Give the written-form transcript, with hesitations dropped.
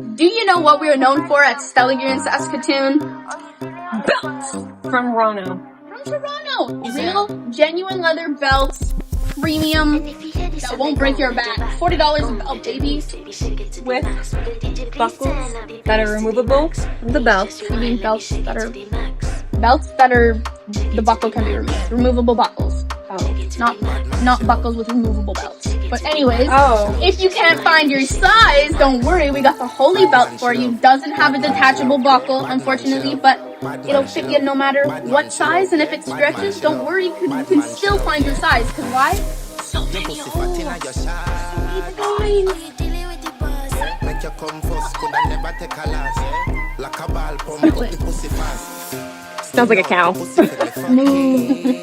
Do you know what we are known for at stellargear in Saskatoon? Belts! From Toronto. From Toronto! Real, genuine leather belts, premium, that won't break your back. $40 a belt, baby. With buckles that are removable. The belts. You mean belts that are, the buckle can be removed. Removable buckles. Oh. Not buckles with removable belts. But anyways, Oh. if you can't find your size, don't worry, we got the holy belt for you. Doesn't have a detachable buckle, unfortunately, but it'll fit you no matter what size, and if it stretches, don't worry, you can still find your size. Because why? So many Sounds like a cow.